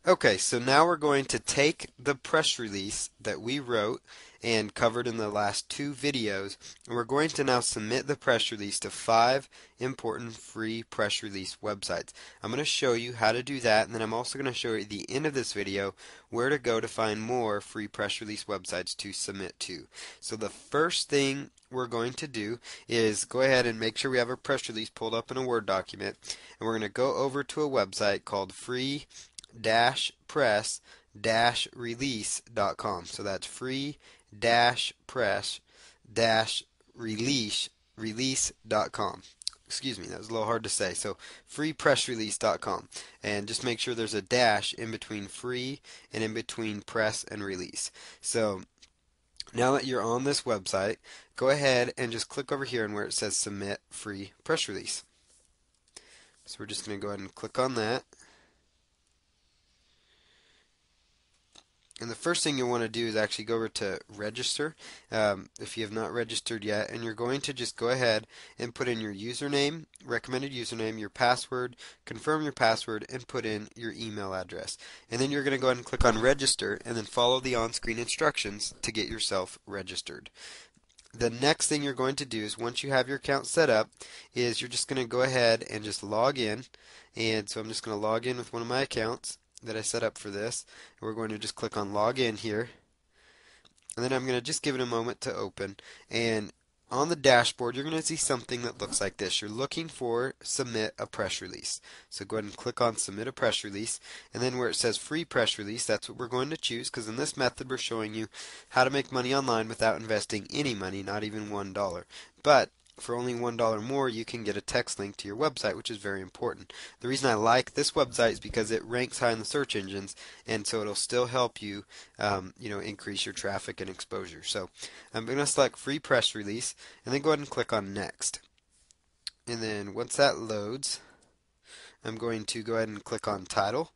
Okay, so now we're going to take the press release that we wrote and covered in the last two videos, and we're going to now submit the press release to 5 important free press release websites. I'm going to show you how to do that, and then I'm also going to show you at the end of this video where to go to find more free press release websites to submit to. So the first thing we're going to do is go ahead and make sure we have our press release pulled up in a Word document, and we're going to go over to a website called free-press-release.com. So that's free-press-release.com. Excuse me, that was a little hard to say. So freepressrelease.com, and just make sure there's a dash in between free and in between press and release. So now that you're on this website, go ahead and just click over here and where it says submit free press release. So we're just going to go ahead and click on that. And the first thing you want to do is actually go over to register if you have not registered yet. And you're going to just go ahead and put in your username, recommended username, your password, confirm your password, and put in your email address. And then you're going to go ahead and click on register and then follow the on-screen instructions to get yourself registered. The next thing you're going to do is once you have your account set up is you're just going to go ahead and just log in. And so I'm just going to log in with one of my accounts that I set up for this. And we're going to just click on log in here. And then I'm going to just give it a moment to open. And on the dashboard, you're going to see something that looks like this. You're looking for submit a press release. So go ahead and click on submit a press release. And then where it says free press release, that's what we're going to choose because in this method we're showing you how to make money online without investing any money, not even $1. But for only $1 more, you can get a text link to your website, which is very important. The reason I like this website is because it ranks high in the search engines, and so it'll still help you, increase your traffic and exposure. So I'm going to select free press release, and then go ahead and click on next. And then once that loads, I'm going to go ahead and click on title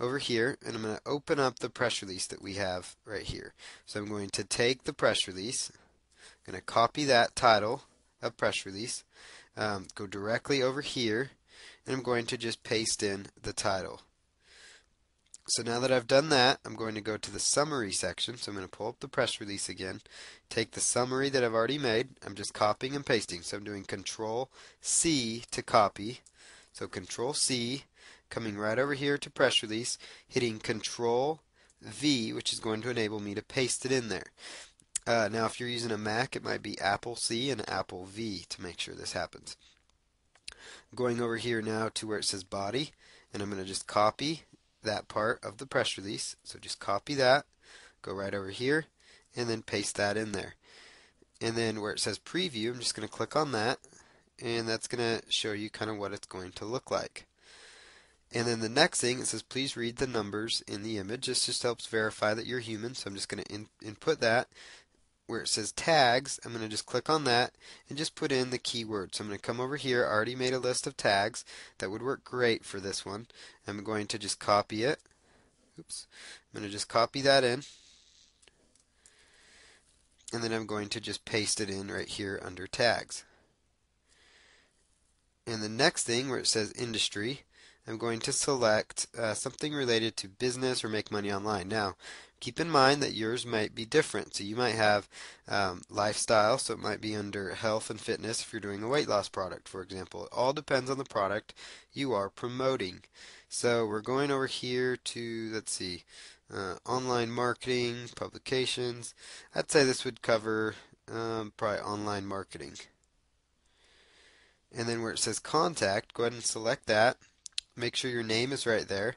over here, and I'm going to open up the press release that we have right here. So I'm going to take the press release, I'm going to copy that title of press release, go directly over here, and I'm going to just paste in the title. So now that I've done that, I'm going to go to the summary section. So I'm going to pull up the press release again, take the summary that I've already made. I'm just copying and pasting. So I'm doing Control C to copy. So Control C, coming right over here to press release, hitting Control V, which is going to enable me to paste it in there. Now, if you're using a Mac, it might be Apple C and Apple V to make sure this happens. I'm going over here now to where it says body, and I'm going to just copy that part of the press release. So just copy that, go right over here, and then paste that in there. And then where it says preview, I'm just going to click on that, and that's going to show you kind of what it's going to look like. And then the next thing, it says please read the numbers in the image. This just helps verify that you're human, so I'm just going to input that. Where it says tags, I'm going to just click on that and just put in the keyword. So I'm going to come over here. I already made a list of tags that would work great for this one. I'm going to just copy it. Oops. I'm going to just copy that in. And then I'm going to just paste it in right here under tags. And the next thing where it says industry, I'm going to select something related to business or make money online. Now, keep in mind that yours might be different. So you might have lifestyle, so it might be under health and fitness if you're doing a weight loss product, for example. It all depends on the product you are promoting. So we're going over here to, let's see, online marketing, publications. I'd say this would cover probably online marketing. And then where it says contact, go ahead and select that. Make sure your name is right there.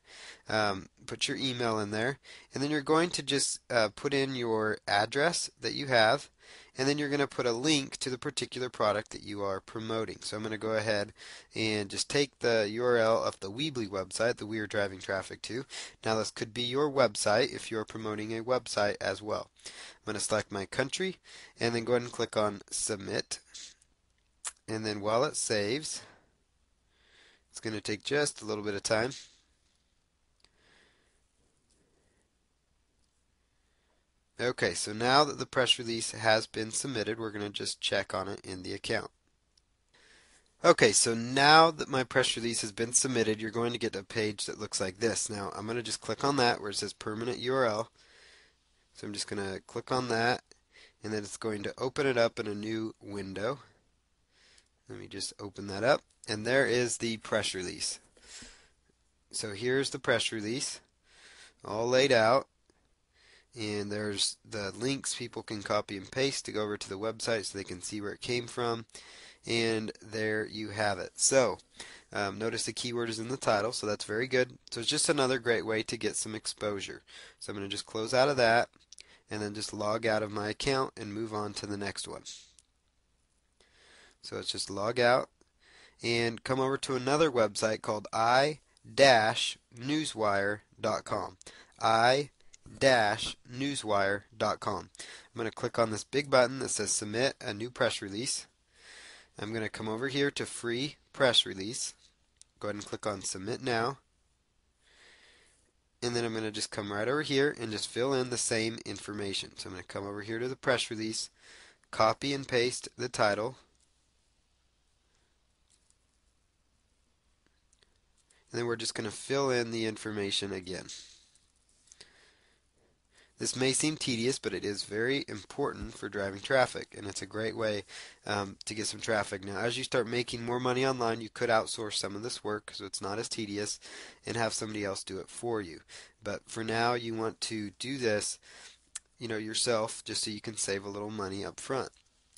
Put your email in there. And then you're going to just put in your address that you have. And then you're going to put a link to the particular product that you are promoting. So I'm going to go ahead and just take the URL of the Weebly website that we are driving traffic to. Now this could be your website if you're promoting a website as well. I'm going to select my country and then go ahead and click on submit. And then while it saves, it's going to take just a little bit of time. Okay, so now that the press release has been submitted, we're going to just check on it in the account. Okay, so now that my press release has been submitted, you're going to get a page that looks like this. Now, I'm going to just click on that where it says permanent URL. So I'm just going to click on that, and then it's going to open it up in a new window. Let me just open that up, and there is the press release. So here's the press release, all laid out, and there's the links people can copy and paste to go over to the website so they can see where it came from. And there you have it. So notice the keyword is in the title, so that's very good. So it's just another great way to get some exposure. So I'm going to just close out of that and then just log out of my account and move on to the next one. So let's just log out and come over to another website called i-newswire.com. i-newswire.com. I'm going to click on this big button that says submit a new press release. I'm going to come over here to free press release. Go ahead and click on submit now. And then I'm going to just come right over here and just fill in the same information. So I'm going to come over here to the press release, copy and paste the title, and then we're just going to fill in the information again. This may seem tedious, but it is very important for driving traffic, and it's a great way to get some traffic. Now, as you start making more money online, you could outsource some of this work so it's not as tedious and have somebody else do it for you. But for now, you want to do this, yourself, just so you can save a little money up front.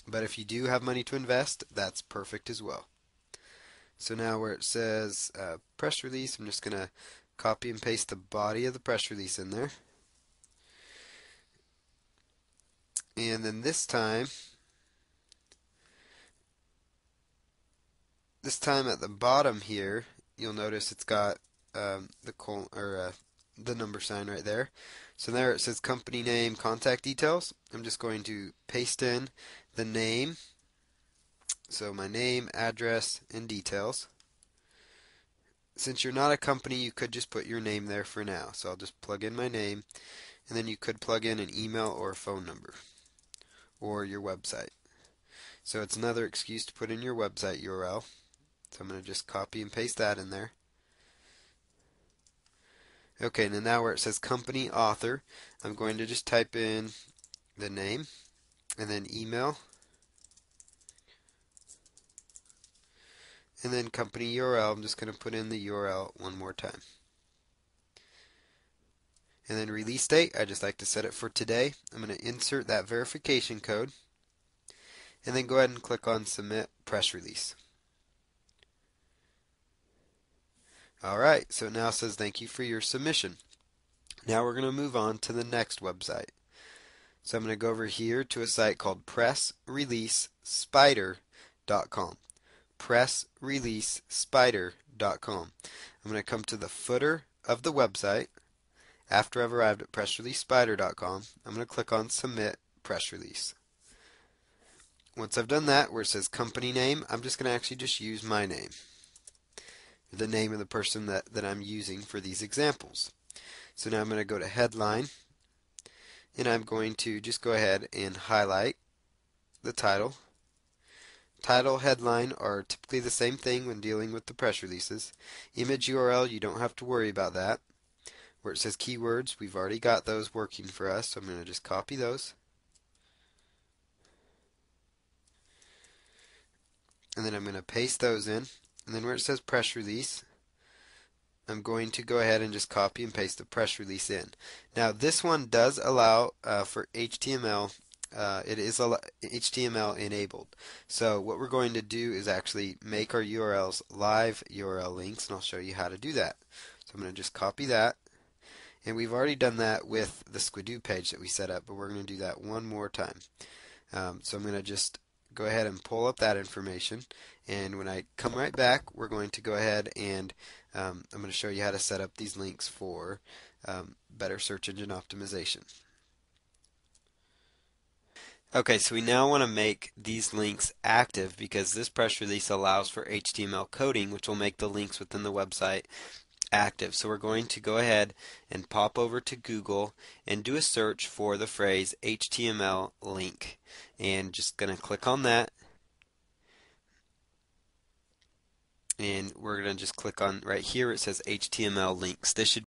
But if you do have money to invest, that's perfect as well. So now where it says press release, I'm just going to copy and paste the body of the press release in there. And then this time at the bottom here, you'll notice it's got the number sign right there. So there it says company name, contact details. I'm just going to paste in the name. So my name, address, and details. Since you're not a company, you could just put your name there for now. So I'll just plug in my name, and then you could plug in an email or a phone number or your website. So it's another excuse to put in your website URL. So I'm going to just copy and paste that in there. Okay, and then now where it says company author, I'm going to just type in the name and then email and then company URL. I'm just going to put in the URL one more time. And then release date, I just like to set it for today. I'm going to insert that verification code and then go ahead and click on submit press release. Alright, so it now says thank you for your submission. Now we're going to move on to the next website. So I'm going to go over here to a site called PressReleaseSpider.com. PressReleaseSpider.com. I'm going to come to the footer of the website. After I've arrived at PressReleaseSpider.com, I'm going to click on Submit Press Release. Once I've done that, where it says company name, I'm just going to actually just use my name, the name of the person that I'm using for these examples. So now I'm going to go to headline, and I'm going to just go ahead and highlight the title. Title, headline are typically the same thing when dealing with the press releases. Image URL, you don't have to worry about that. Where it says keywords, we've already got those working for us, so I'm going to just copy those. And then I'm going to paste those in. And then where it says press release, I'm going to go ahead and just copy and paste the press release in. Now this one does allow for HTML. It is HTML enabled. So what we're going to do is actually make our URLs live URL links, and I'll show you how to do that. So I'm going to just copy that. And we've already done that with the Squidoo page that we set up, but we're going to do that one more time. So I'm going to just go ahead and pull up that information, and when I come right back, we're going to go ahead and I'm going to show you how to set up these links for better search engine optimization. Okay, so we now want to make these links active because this press release allows for HTML coding, which will make the links within the website active. So we're going to go ahead and pop over to Google and do a search for the phrase HTML link. And just going to click on that. and we're going to just click on right here. It says HTML links. This should